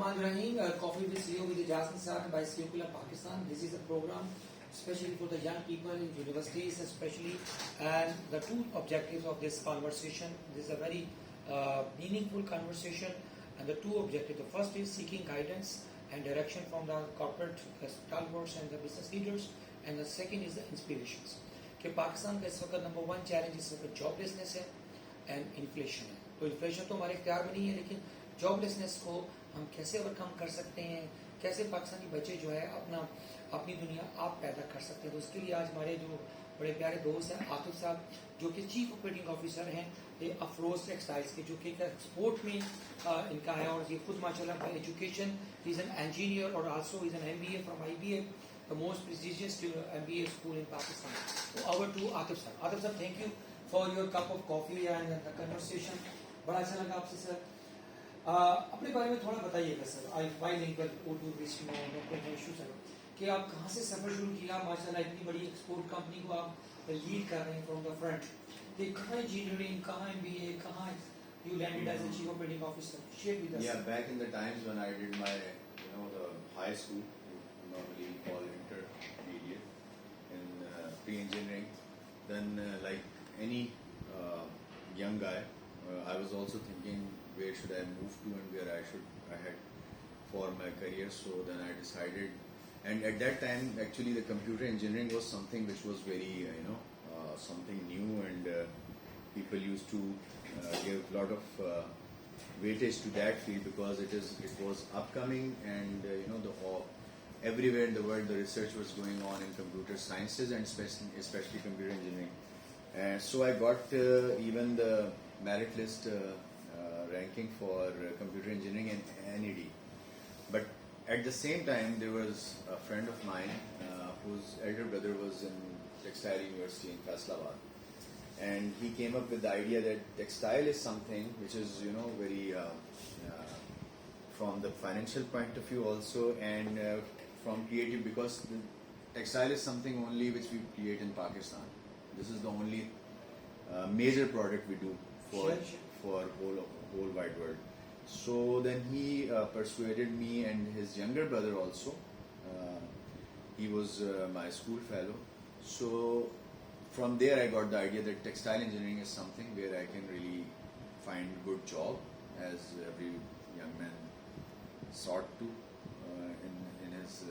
Bismillahirrahmanirrahim. Coffee with CEO with Ijaz Nisar by Circular Pakistan. This is a program especially for the young people in universities, especially, and the two objectives of this conversation. This is a very meaningful conversation, and the two objectives. The first is seeking guidance and direction from the corporate stalwarts and the business leaders, and the second is the inspirations. कि पाकिस्तान का इस वक्त number 1 challenge इस वक्त joblessness है and inflation है. तो inflation तो हमारे इख्तियार में नहीं है, लेकिन जॉबलेसनेस को हम कैसे ओवरकम कर सकते हैं, कैसे पाकिस्तानी बच्चे जो है अपनी दुनिया आप पैदा कर सकते हैं. तो उसके लिए आज हमारे जो बड़े प्यारे दोस्त हैं आतिफ साहब, जो कि चीफ ऑपरेटिंग ऑफिसर हैं ये अफरोज टेक्सटाइल्स के, जो कि एक्सपोर्ट में इनका है, और ये खुद माशाल्लाह by education is an engineer और also is an MBA from IBA, the most prestigious MBA school in Pakistan. So over to Atif sir. Atif sir, thank you for your cup of coffee and the conversation. बड़ा अच्छा लगा आपसे sir. अपने बारे में थोड़ा बताइएगा sir. I bilingual Urdu English में no issue सर. कि आप कहाँ से सफर शुरू किया, माशाल्लाह इतनी बड़ी एक्सपोर्ट कंपनी को आप लीड कर रहे हैं फ्रॉम द फ्रंट. कि कहाँ इंजीनियरिंग, कहाँ MBA, कहाँ you landed as a chief operating officer. Share with us. Yeah, back in the times when I did my the high school, normally called intermediate in pre-engineering, then like any young guy, I was also thinking where should I move to and where I had for my career. So then I decided, and at that time actually the computer engineering was something which was very something new, and people used to give a lot of weightage to that field because it was upcoming, and everywhere in the world the research was going on in computer sciences and especially computer engineering. And so I got even the merit list ranking for computer engineering and NED. But at the same time there was a friend of mine whose elder brother was in Textile University in Faisalabad, and he came up with the idea that textile is something which is very from the financial point of view also, and from creative, because the textile is something only which we create in Pakistan. This is the only major product we do for whole wide world. So then he persuaded me and his younger brother also. He was my school fellow. So from there I got the idea that textile engineering is something where I can really find good job, as every young man sought to in his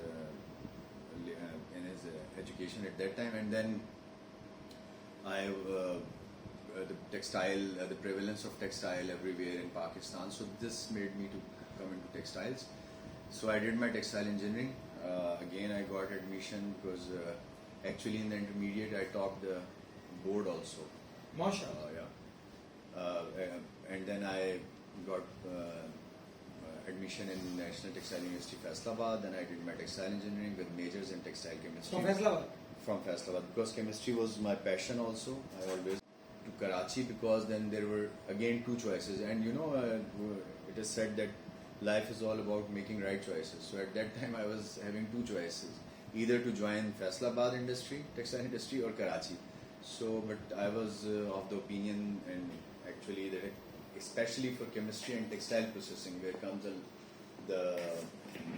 education at that time. And then the prevalence of textile everywhere in Pakistan, so this made me to come into textiles. So I did my textile engineering. Again I got admission because actually in the intermediate I topped the board also. MashaAllah. And then I got admission in National Textile University Faisalabad. Then I did my textile engineering with majors in textile chemistry. From Faisalabad? From Faisalabad, because chemistry was my passion also. I always to Karachi, because then there were again two choices, and it is said that life is all about making right choices. So at that time I was having two choices, either to join Faisalabad industry, textile industry, or Karachi. So but I was of the opinion, and actually that especially for chemistry and textile processing, where comes the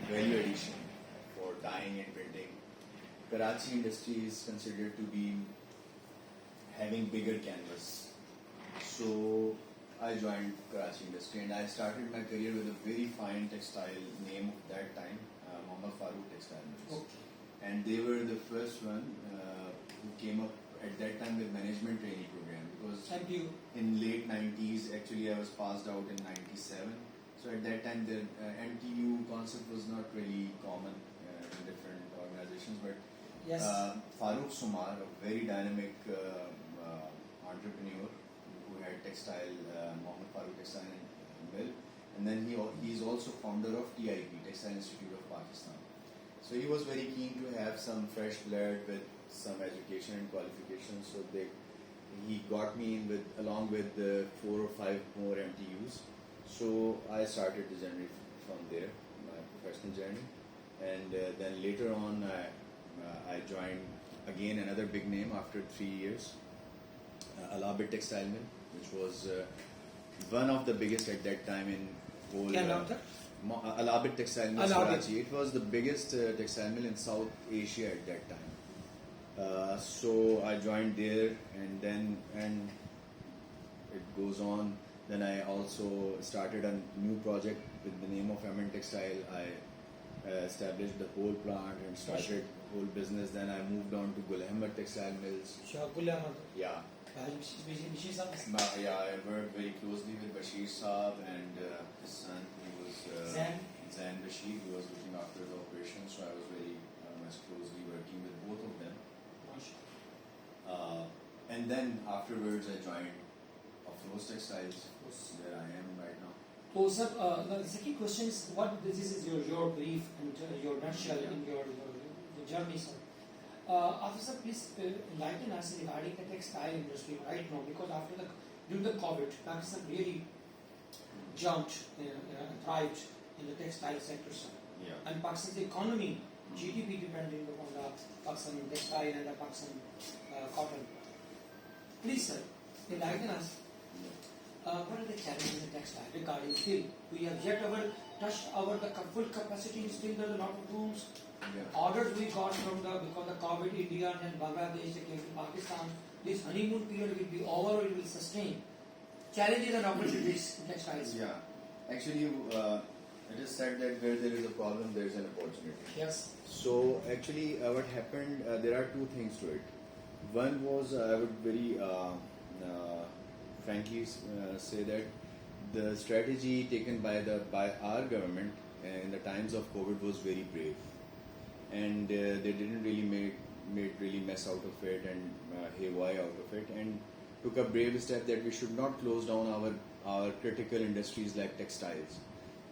value addition for dyeing and printing, Karachi industry is considered to be having bigger canvas. So I joined Karachi industry, and I started my career with a very fine textile name of that time, Haroon Textile Mills. Okay. And they were the first one who came up at that time with management training program, because in late 90s, actually I was passed out in 97. So at that time the MTU concept was not really common in different organizations, but yes. Farooq Sumar, a very dynamic entrepreneur who had textile, Mohammed Farooq Textile Mill, and then he is also founder of TIP, Textile Institute of Pakistan. So he was very keen to have some fresh blood with some education and qualifications. So he got me in along with 4 or 5 more MTUs. So I started the journey from there, my professional journey, and then later on I joined again another big name after 3 years, Alabit Textile Mill, which was one of the biggest at that time in whole Alabit Textile Mills Alabit. Karachi. It was the biggest textile mill in South Asia at that time. So I joined there, and it goes on. Then I also started a new project with the name of Haroon Textile. I established the whole plant and started whole business. Then I moved on to Gulhamad Textile Mills. Yeah. Yeah, I worked very closely with Bashir Saab and his son. He was Zain Bashir. He was looking after the operation, so I was very much closely working with both of them. And then afterwards, I joined Afroze Textiles, where I am right now. So, sir, the second question is, this is your brief and your nutshell in your journey, sir. Officer, please enlighten us regarding the textile industry right now, because during the COVID, Pakistan really jumped, thrived in the textile sector, sir. Yeah. And Pakistan's economy, GDP depending upon the Pakistan textile and the Pakistan cotton. Please, sir, enlighten us. What are the challenges in textile regarding still? We have yet touched the full capacity. Still, there are a lot of rooms. Yeah. Orders we got because of COVID, India and Bangladesh, they came to Pakistan. This honeymoon period will be over, or it will sustain. Challenges and opportunities in textiles. Yeah. Actually, it is said that where there is a problem, there is an opportunity. Yes. So actually, what happened? There are two things to it. One was, I would very frankly say that the strategy taken by our government in the times of COVID was very brave, and they didn't really made mess out of it and haywire out of it, and took a brave step that we should not close down our critical industries like textiles.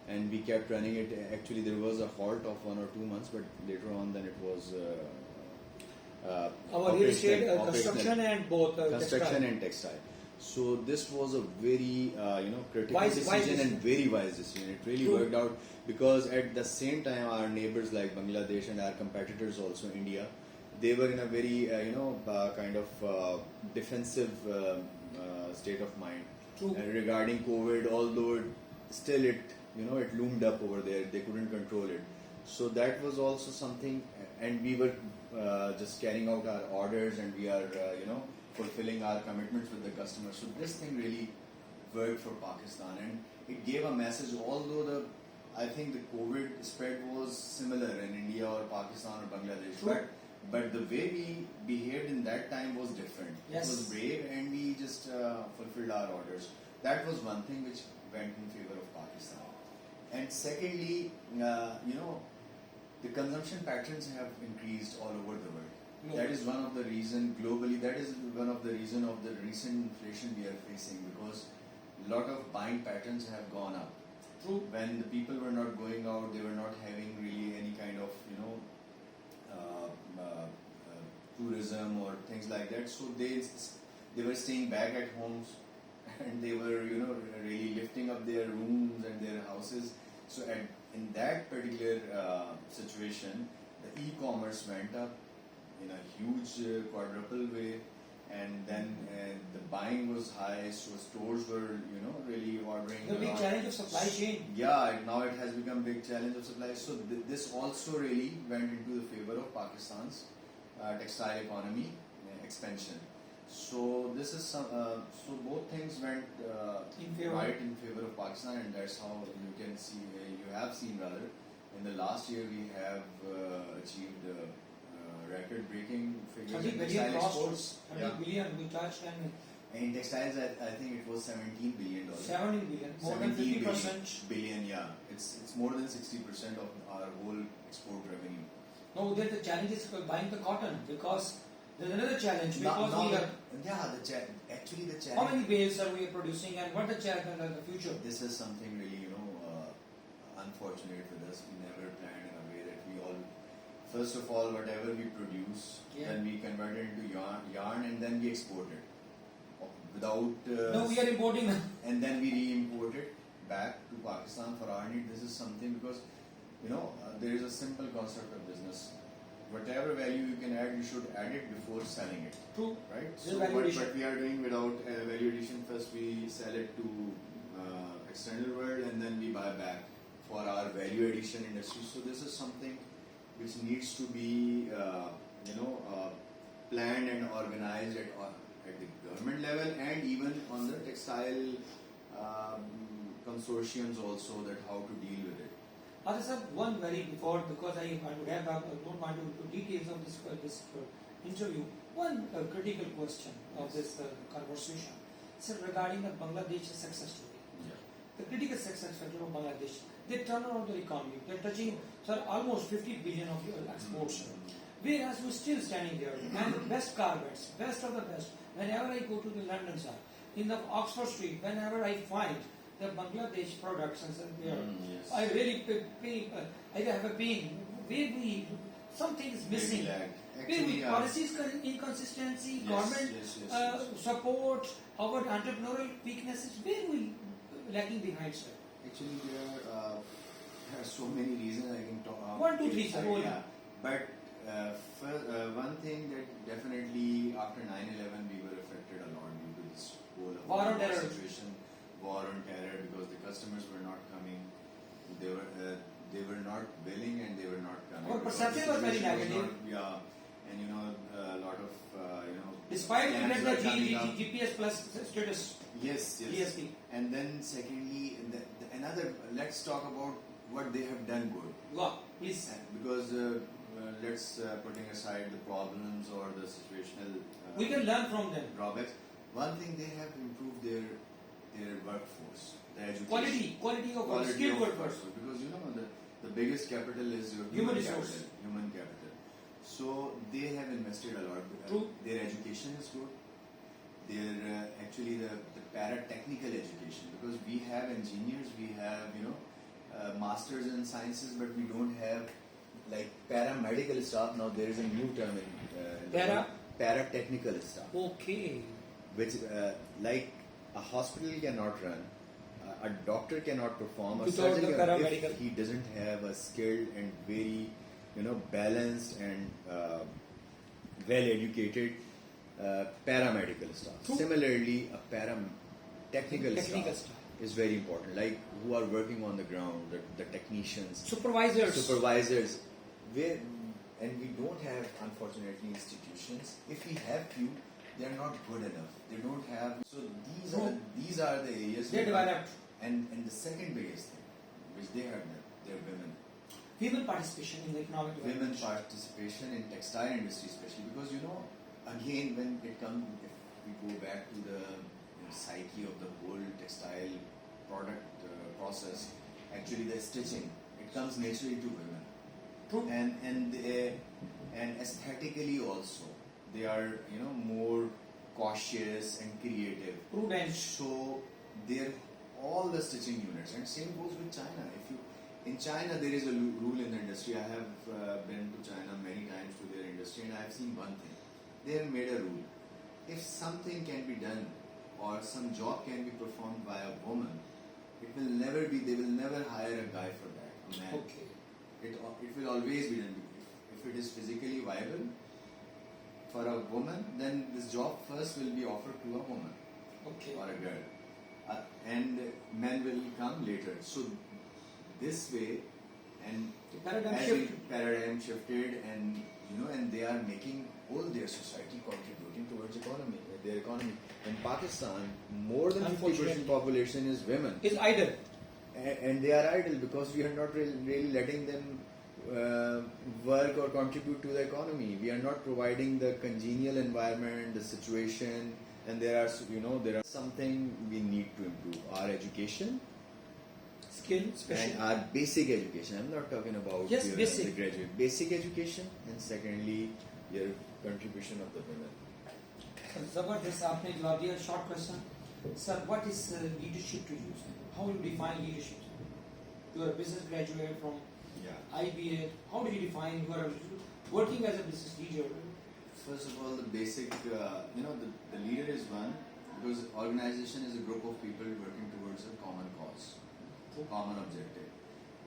And we kept running it. Actually, there was a halt of 1 or 2 months, but later on, then it was our real estate, construction and both construction textile. and textile. So this was a very critical decision wise and very wise decision. It really True. worked out, because at the same time our neighbors like Bangladesh and our competitors also India, they were in a very kind of defensive state of mind regarding COVID. Although still it loomed up over there, they couldn't control it. So that was also something, and we were just carrying out our orders, and we are fulfilling our commitments with the customers. So this thing really worked for Pakistan, and it gave a message. Although I think the COVID spread was similar in India or Pakistan or Bangladesh, but the way we behaved in that time was different. Yes. It was brave, and we just fulfilled our orders. That was one thing which went in favor of Pakistan. And secondly, the consumption patterns have increased all over the world. No. That is one of the reason globally. That is one of the reason of the recent inflation we are facing, because a lot of buying patterns have gone up. True. When the people were not going out, they were not having really any kind of tourism or things like that. So they were staying back at homes, and they were really lifting up their rooms and their houses. So in that particular situation, the e-commerce went up in a huge quadruple way, and then the buying was high, so stores were really ordering. The big challenge of supply chain. Yeah, now it has become a big challenge of supply. So this also really went into the favor of Pakistan's textile economy expansion. So this is so both things went right in favor of Pakistan, and that's how you have seen rather in the last year we have achieved record-breaking figures 30 in billion textile exports. 30 billion we touched, and in textiles, I think it was $17 billion. 17 billion, more than 50%. Billion, yeah. It's more than 60% of our whole export revenue. No, then the challenge is buying the cotton, because there's another challenge, because we are. Actually the challenge. How many bales are we producing, and what the challenge in the future? This is something really unfortunate with us. We never planned in a way that we all. First of all, whatever we produce, then we convert it into yarn, and then we export it. Without. No, we are importing. And then we re-import it back to Pakistan for our need. This is something because, there is a simple concept of business. Whatever value you can add, you should add it before selling it. True. Right? This So value what addition. we are doing without value addition, first we sell it to external world, and then we buy back for our value addition industry. So this is something which needs to be planned and organized at the government level and even on the textile consortiums also, that how to deal with it. Other sir, one very before, because I want to wrap up, I don't want to into details of this interview. One critical question of this conversation, sir, regarding the Bangladesh success story. Yeah. The critical success factor of Bangladesh, they turn around the economy. They're touching, sir, almost 50 billion of your exports. Whereas we're still standing there, and the best carpets, best of the best. Whenever I go to the London side, in the Oxford Street, whenever I find the Bangladesh products and there, Yes. I really I have a pain. Where we something is missing. Actually, Policies inconsistency, yes, government yes. support, our entrepreneurial weaknesses. Where we lacking behind, sir? Actually, there are so many reasons I can talk about. 1, 2, 3, sir. Yeah. But one thing that definitely after 9/11 we were affected a lot due to this whole War on terror situation, war on terror, because the customers were not coming. They were not billing and they were not coming. Our because perception the was very situation negative. not- and a lot of Despite we scams had were the coming up. GPS plus status, Yes. GSP. And then secondly, another, let's talk about what they have done good. Wow, please. Because let's putting aside the problems or the situational We can learn from them. drawbacks. One thing, they have improved their workforce, their education. Quality of Quality skilled of workforce. Because the biggest capital is your Human resource. Human capital. So they have invested a lot. True. Their education is good. Their actually the para-technical education, because we have engineers, we have masters in sciences, but we don't have like paramedical staff. Now there is a new term in para-technical staff, Okay. which like a hospital cannot run, a doctor cannot perform, a Without the surgeon paramedical. if he doesn't have a skilled and very balanced and well-educated paramedical staff. True. Similarly, a technical Technical staff is very important, like who are working on the ground, the technicians, supervisors. And we don't have, unfortunately, institutions. If we have few, they are not good enough. They don't have. So these are the areas They developed. And the second biggest thing which they have done, they're women. Women participation in the economic Women development. participation in textile industry, especially because again, when it comes, if we go back to the psyche of the whole textile product process, actually the stitching, it comes naturally to women. True. And aesthetically also, they are more cautious and creative. Prudent. So they're all the stitching units, and same goes with China. In China, there is a rule in the industry. I have been to China many times to their industry, and I have seen one thing. They have made a rule. If something can be done or some job can be performed by a woman, they will never hire a guy for that, a man. Okay. It will always be done. If it is physically viable for a woman, then this job first will be offered to a woman Okay. or a girl, and men will come later. So this way, and The paradigm as shift. the paradigm shifted, and they are making all their society contributing towards their economy. In Pakistan, more than 50% population is women. Is idle. And they are idle because we are not really letting them work or contribute to the economy. We are not providing the congenial environment, the situation, and there are something we need to improve. Our education Skill, special. and our basic education. I'm not talking about Yes, the basic. graduate. Basic education, and secondly, your contribution of the women. Zabardast, आपने जवाब दिया. Short question. Sir, what is leadership to you? How you define leadership? You are a business graduate from IBA. How do you define you are working as a business leader? First of all, the basic, the leader is one, because organization is a group of people working towards a common cause, common objective.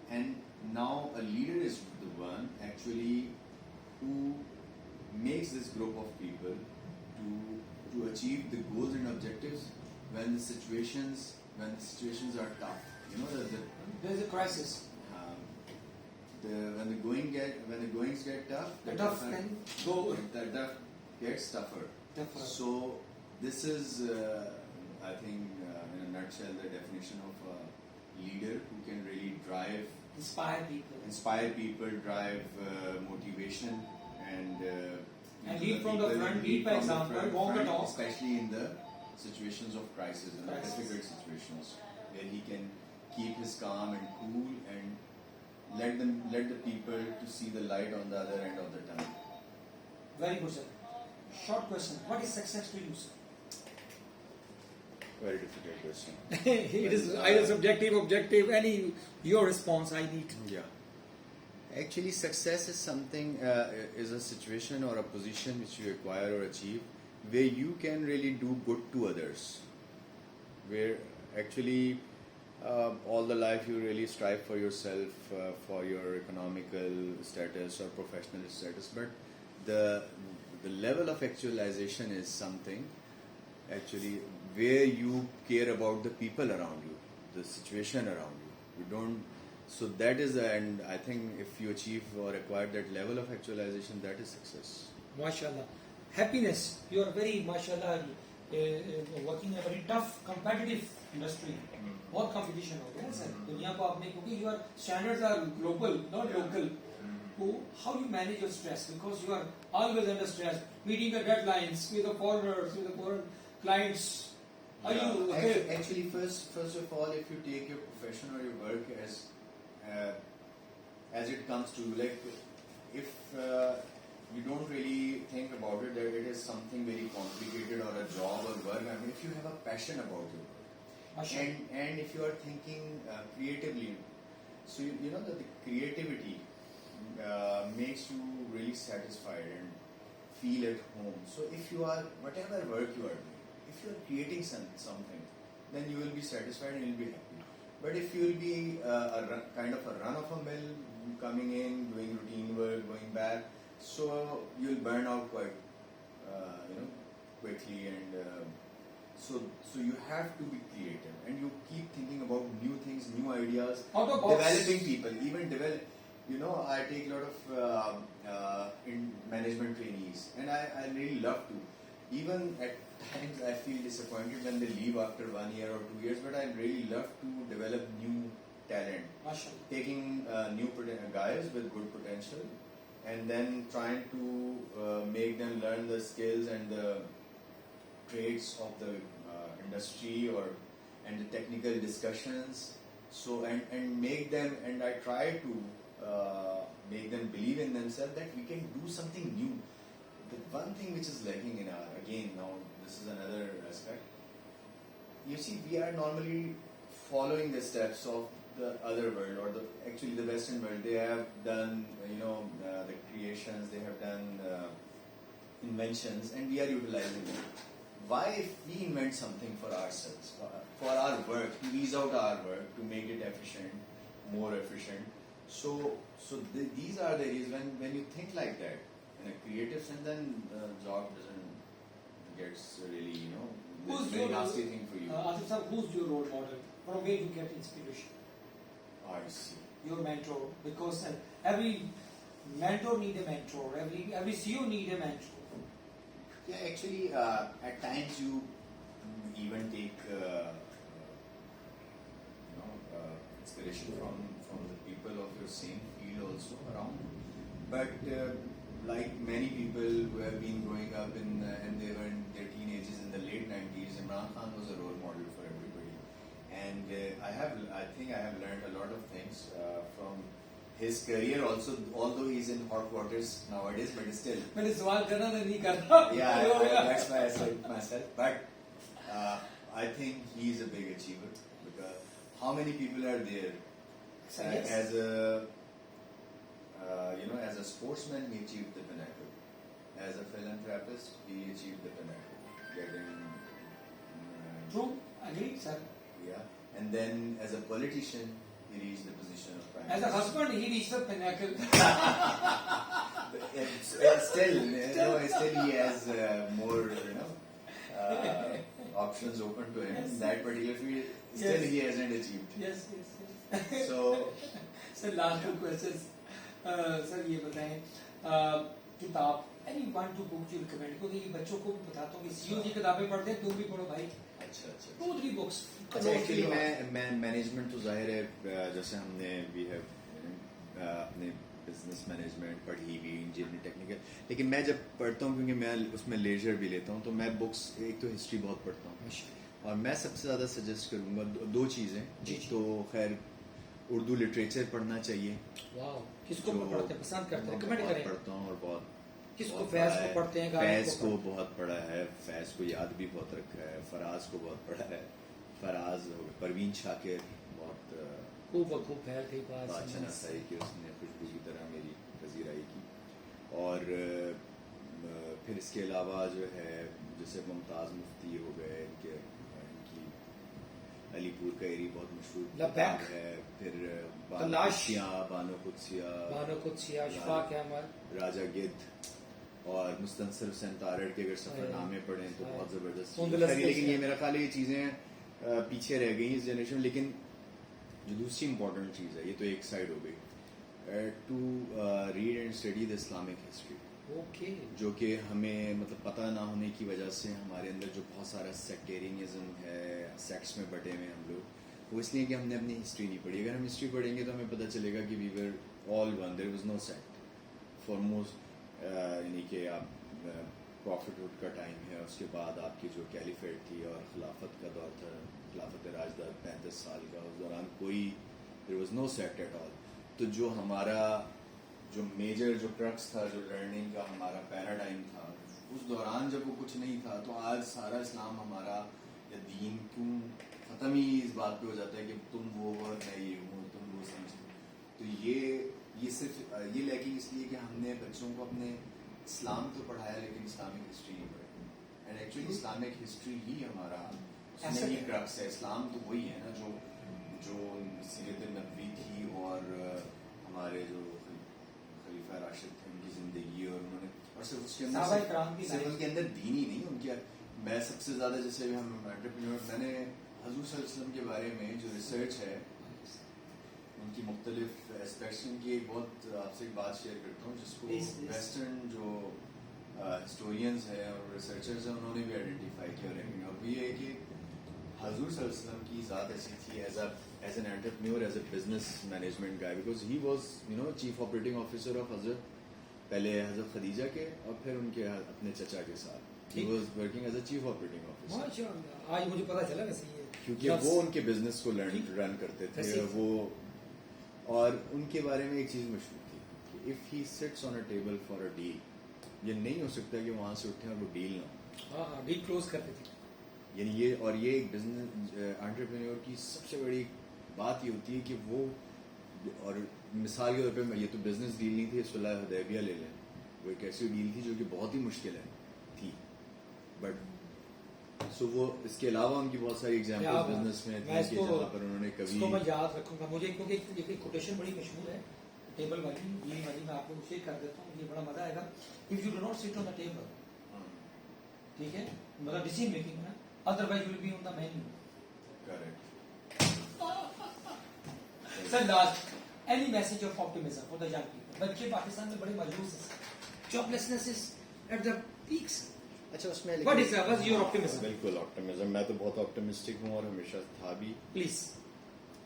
And now a leader is the one actually who makes this group of people to achieve the goals and objectives when the situations are tough. you know, There is a crisis. um, when the goings get tough, The tough can go the tough gets tougher. tougher. So this is, I think, in a nutshell, the definition of a leader who can really Inspire people, drive motivation, and lead from the front, lead by example, walk the talk. especially in the situations of crisis, Crisis. difficult situations, where he can keep his calm and cool and let the people to see the light on the other end of the tunnel. Very good, sir. Short question. What is success to you, sir? Very difficult question. It is either subjective, objective, any your response I need. Yeah. Actually, success is something, is a situation or a position which you acquire or achieve where you can really do good to others. Where actually all the life you really strive for yourself, for your economical status or professional status, but the level of actualization is something actually where you care about the people around you, the situation around you. You don't. So that is, and I think if you achieve or acquire that level of actualization, that is success. MashaAllah. Happiness. You are very, MashaAllah, working in a very tough, competitive industry. बहुत competition हो गया sir दुनिया को आपने क्योंकि your standards are global, not local. So how you manage your stress, because you are always under stress, meeting the deadlines with the foreigners, with the foreign clients. Are you okay? Actually, first of all, if you take your profession or your work as it comes to, like, if you don't really think about it that it is something very complicated or a job or work. I mean, if you have a passion about your work, and if you are thinking creatively, so you know that the creativity makes you really satisfied and feel at home. So if you are, whatever work you are doing, if you are creating something, then you will be satisfied and you will be happy. But if you will be kind of a run of a mill, coming in, doing routine work, going back, so you will burn out quite quickly, and so you have to be creative, and you keep thinking about new things, new ideas, developing people, even develop. You know, I take a lot of in management trainees, and I really love to. Even at times I feel disappointed when they leave after 1 year or 2 years, but I really love to develop new talent. Taking new guys with good potential, and then trying to make them learn the skills and the traits of the industry and the technical discussions. So and make them, and I try to make them believe in themselves that we can do something new. The one thing which is lacking in our, again, now this is another aspect. You see, we are normally following the steps of the other world, or actually the Western world. They have done, the creations, they have done inventions, and we are utilizing them. Why, if we invent something for ourselves, for our work, to ease out our work, to make it efficient, more efficient? So these are the areas when you think like that in a creative sense, then the job doesn't get really, it's a very nasty thing for you. Atif sir, who's your role model? From where you get inspiration? I see. Your mentor, because every mentor need a mentor. Every CEO need a mentor. Yeah, actually, at times you even take inspiration from the people of your same field also around. But like many people who have been growing up and they were in their teenagers in the late 90s, Imran Khan was a role model for everybody. And I think I have learned a lot of things from his career also, although he's in hot waters nowadays, but still. Yeah, that's why I said myself. But I think he's a big achiever, because how many people are there as a as a sportsman, he achieved the pinnacle. As a philanthropist, he achieved the pinnacle, getting true, agreed, sir. Yeah, and then as a politician, he reached the position of prime minister. As a husband, he reached the pinnacle. Still he has more, options open to him in that particular field. Still, he hasn't achieved. Yes. So, Sir, last 2 questions. Sir, ये बताएं किताब any 1-2 book you recommend, क्योंकि ये बच्चों को बताता हूँ कि CEO की किताबें पढ़ते हैं, तुम भी पढ़ो भाई. अच्छा. 2-3 books. अच्छा, एक्चुअली मैं मैनेजमेंट तो जाहिर है जैसे हमने वी हैव अपने बिजनेस मैनेजमेंट पढ़ी हुई, इंजीनियरिंग, टेक्निकल, लेकिन मैं जब पढ़ता हूँ क्योंकि मैं उसमें लेजर भी लेता हूँ, तो मैं बुक्स एक तो हिस्ट्री बहुत पढ़ता हूँ, और मैं सबसे ज़्यादा सजेस्ट करूँगा 2 चीज़ें. तो खैर उर्दू लिटरेचर पढ़ना चाहिए. वाओ, किसको पढ़ते हैं, पसंद करते हैं, रिकमेंड करें? पढ़ता हूँ और बहुत. किसको? फैज को पढ़ते हैं? फैज को बहुत पढ़ा है, फैज को याद भी बहुत रखा है, फराज को बहुत पढ़ा है. फराज, परवीन शाकिर बहुत खूब फैल थी बात. शनासाई की उसने खुशबू की तरह मेरी पजीराई की. और फिर इसके अलावा जो है जैसे मुमताज़ मुफ्ती हो गए, इनकी अलीपुर का एरी बहुत मशहूर किताब है. फिर बानो कुदसिया, शफाक अहमद, राजा गिद्ध और मुस्तनसर हुसैन तारड़ के अगर सफरनामे पढ़ें तो बहुत ज़बरदस्त. लेकिन ये मेरा ख्याल है ये चीज़ें पीछे रह गई इस जनरेशन. लेकिन जो दूसरी इम्पोर्टेंट चीज़ है, ये तो एक साइड हो गई, to read and study the Islamic history. Okay. जो कि हमें मतलब पता ना होने की वजह से हमारे अंदर जो बहुत सारा सेक्टेरियनिज्म है, सेक्ट्स में बटे हुए हम लोग, वो इसलिए कि हमने अपनी हिस्ट्री नहीं पढ़ी. अगर हम हिस्ट्री पढ़ेंगे तो हमें पता चलेगा कि we were all one, there was no sect. Foremost यानी कि आप प्रॉफिटहुड का टाइम है, उसके बाद आपकी जो कैलिफेट थी और खिलाफत का दौर था, खिलाफत राजदार 35 साल का, उस दौरान कोई there was no sect at all. तो जो हमारा जो मेजर जो क्रक्स था, जो लर्निंग का हमारा पैराडाइम था, उस दौरान जब वो कुछ नहीं था, तो आज सारा इस्लाम हमारा या दीन क्यों ख़त्म ही इस बात पे हो जाता है कि तुम वो और मैं ये हूँ, तुम वो समझते. तो ये सिर्फ ये लैकिंग इसलिए कि हमने बच्चों को अपने इस्लाम तो पढ़ाया लेकिन इस्लामिक हिस्ट्री नहीं पढ़ाई. एंड एक्चुअली इस्लामिक हिस्ट्री ही हमारा उसमें ही क्रक्स है. इस्लाम तो वही है ना जो सीरत नबवी थी और हमारे जो खलीफा राशिद थे उनकी ज़िंदगी, और उन्होंने और सिर्फ उसके अंदर सिर्फ उनके अंदर दीन ही नहीं, उनके मैं सबसे ज़्यादा जैसे हम एंटरप्रेन्योर, मैंने हजूर सल्लल्लाहु अलैहि वसल्लम के बारे में जो रिसर्च है उनकी मुख्तलिफ एस्पेक्ट्स, उनकी एक बहुत आपसे एक बात शेयर करता हूँ जिसको वेस्टर्न जो हिस्टोरियंस हैं और रिसर्चर्स हैं उन्होंने भी आइडेंटिफाई किया रहेंगे. और वो ये है कि हजूर सल्लल्लाहु अलैहि वसल्लम की ज़ात ऐसी थी as an entrepreneur, as a business management guy, because he was chief operating officer of हजरत, पहले हजरत खदीजा के और फिर उनके अपने चचा के साथ. He was working as a chief operating officer. माशाअल्लाह, आज मुझे पता चला वैसे ये, क्योंकि वो उनके बिजनेस को रन करते थे वो. और उनके बारे में एक चीज़ मशहूर थी कि if he sits on a table for a deal, ये नहीं हो सकता कि वहाँ से उठे और वो डील ना हो. हाँ, डील क्लोज करते थे. यानी ये एक बिजनेस एंटरप्रेन्योर की सबसे बड़ी बात ये होती है कि वो, और मिसाल के तौर पे ये तो बिजनेस डील नहीं थी, सुलह हुदैबिया ले लें, वो एक ऐसी डील थी जो कि बहुत ही मुश्किल थी. बट सो वो इसके अलावा उनकी बहुत सारी एग्जांपल्स बिजनेस में थी कि जहाँ पर उन्होंने कभी, इसको मैं याद रखूंगा. मुझे क्योंकि एक कोटेशन बड़ी मशहूर है टेबल वाली, ये वाली मैं आपको शेयर कर देता हूँ, ये बड़ा मजा आएगा. If you do not sit on the table, ठीक है, मतलब डिसीजन मेकिंग में, otherwise you will be on the menu. Correct. Sir last, any message of optimism for the young people? बच्चे पाकिस्तान में बड़े मजबूर हैं, joblessness is at the peaks. अच्छा, उसमें व्हाट इज योर ऑप्टिमिज्म? बिल्कुल ऑप्टिमिज्म, मैं तो बहुत ऑप्टिमिस्टिक हूँ और हमेशा था भी. प्लीज.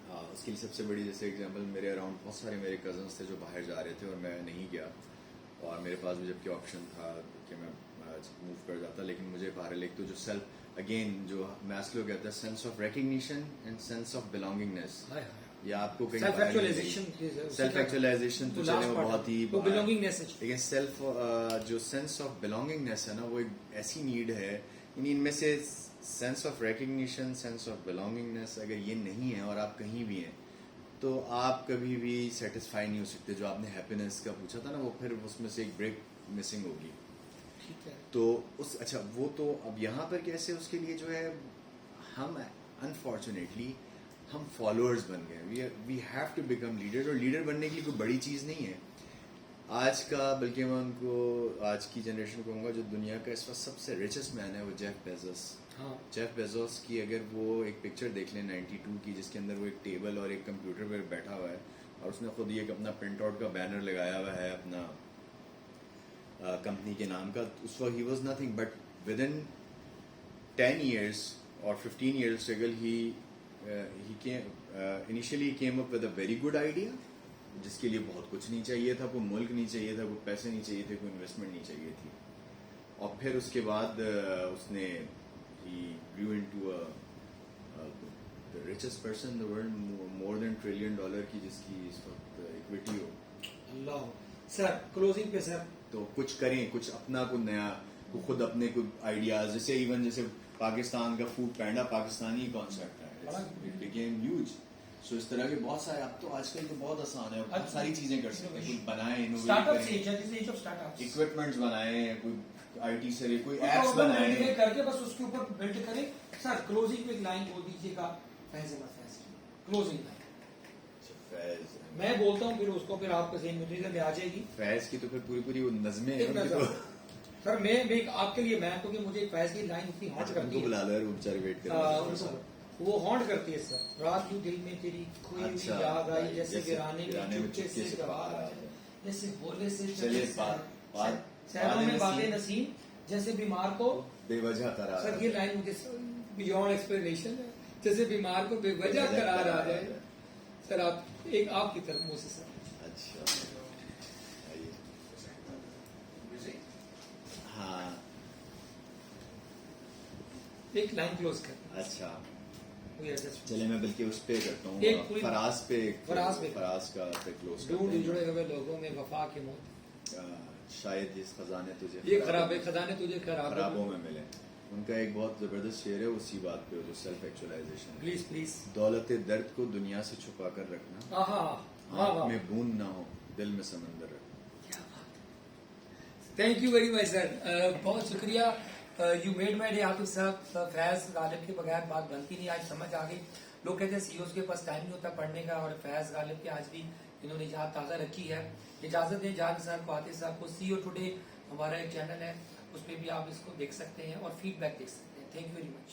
हाँ, उसके लिए सबसे बड़ी जैसे एग्जांपल, मेरे अराउंड बहुत सारे मेरे कजन्स थे जो बाहर जा रहे थे और मैं नहीं गया, और मेरे पास भी जबकि ऑप्शन था कि मैं मूव कर जाता, लेकिन मुझे बाहर एक तो जो सेल्फ, अगेन जो मैस्लो कहता है, sense of recognition and sense of belongingness, या आपको कहीं सेल्फ एक्चुअलाइजेशन तो चले वो बहुत ही, बिलोंगिंगनेस, लेकिन सेल्फ जो सेंस ऑफ बिलोंगिंगनेस है ना, वो एक ऐसी नीड है. इनमें से sense of recognition, sense of belongingness अगर ये नहीं है और आप कहीं भी हैं, तो आप कभी भी सेटिस्फाई नहीं हो सकते. जो आपने हैप्पीनेस का पूछा था ना, वो फिर उसमें से एक ब्रेक मिसिंग होगी. ठीक है. तो अच्छा, वो तो अब यहाँ पर कैसे, उसके लिए जो है हम अनफॉर्चुनेटली हम फॉलोअर्स बन गए. We have to become leader, और लीडर बनने की कोई बड़ी चीज़ नहीं है आज का, बल्कि मैं उनको आज की जनरेशन को कहूँगा जो दुनिया का इस वक्त सबसे रिचेस्ट मैन है वो जेफ बेजोस. ہاں جیف بیزوس کی اگر وہ ایک پکچر دیکھ لیں 92 کی، جس کے اندر وہ ایک ٹیبل اور ایک کمپیوٹر پہ بیٹھا ہوا ہے اور اس نے خود یہ ایک اپنا پرنٹ آؤٹ کا بینر لگایا ہوا ہے اپنا کمپنی کے نام کا. اس وقت he was nothing but with in 10 years or 15 years struggle he initially came up with a very good idea جس کے لیے بہت کچھ نہیں چاہیے تھا، کوئی ملک نہیں چاہیے تھا، کوئی پیسے نہیں چاہیے تھے، کوئی انویسٹمنٹ نہیں چاہیے تھی. اور پھر اس کے بعد اس نے he grew into the richest person in the world, more than $1 trillion کی جس کی اس وقت اکویٹی ہو. اللہ سر کلوزنگ پہ سر تو کچھ کریں، کچھ اپنا کوئی نیا، خود اپنے کوئی آئیڈیاز، جیسے ایون جیسے پاکستان کا فوڈ پینڈا پاکستانی کانسیپٹ ہے، اٹ بیکیم ہیوج. سو اس طرح کے بہت سارے، اب تو آج کل تو بہت آسان ہے، بہت ساری چیزیں کر سکتے ہیں. کچھ بنائیں، اکوپمنٹس بنائیں، کوئی آئی ٹی سے کوئی ایپس بنائیں کر کے بس اس کے اوپر بلڈ کریں. سر کلوزنگ پہ ایک لائن بول دیجیے گا فیض احمد فیض کی کلوزنگ لائن. میں بولتا ہوں پھر اس کو، پھر آپ کے ذہن میں آ جائے گی. فیض کی تو پھر پوری وہ نظمیں ہیں سر. میں آپ کے لیے میں کیونکہ مجھے فیض کی لائن اتنی ہانٹ کرتی ہے، بلا لو وہ بیچارے ویٹ کر وہ ہانٹ کرتی ہے سر. رات یوں دل میں تیری کھوئی ہوئی یاد آئی، جیسے ویرانے میں چپکے سے بہار آ جائے، جیسے بولے سے شہروں میں باتیں نسیم، جیسے بیمار کو بے وجہ قرار. سر یہ لائن مجھے بیونڈ ایکسپلینیشن ہے، جیسے بیمار کو بے وجہ قرار آ جائے. سر آپ ایک آپ کی طرف منہ سے سر. اچھا ہاں ایک لائن کلوز کر. اچھا چلے میں بلکہ اس پہ کرتا ہوں، فراز کا کلوز جڑے ہوئے لوگوں میں وفا کے موت، شاید اس خزانے تجھے یہ خراب ہے خزانے تجھے خرابوں میں ملے. ان کا ایک بہت زبردست شعر ہے اسی بات پہ، جو سیلف ایکچولائزیشن. Please please. دولت درد کو دنیا سے چھپا کر رکھنا، آنکھ میں بوند نہ ہو دل میں سمندر رکھنا. تھینک یو ویری مچ سر، بہت شکریہ. You made my day Atif صاحب. فیض غالب کے بغیر بات بنتی نہیں، آج سمجھ آ گئی. لوگ کہتے ہیں سی اوز کے پاس ٹائم نہیں ہوتا پڑھنے کا، اور فیض غالب کی آج بھی انہوں نے یاد تازہ رکھی ہے. اجازت دیں جان صاحب کو، عاطف صاحب کو. سی او ٹوڈے ہمارا ایک چینل ہے، اس پہ بھی آپ اس کو دیکھ سکتے ہیں اور فیڈ بیک دیکھ سکتے ہیں. Thank you very much.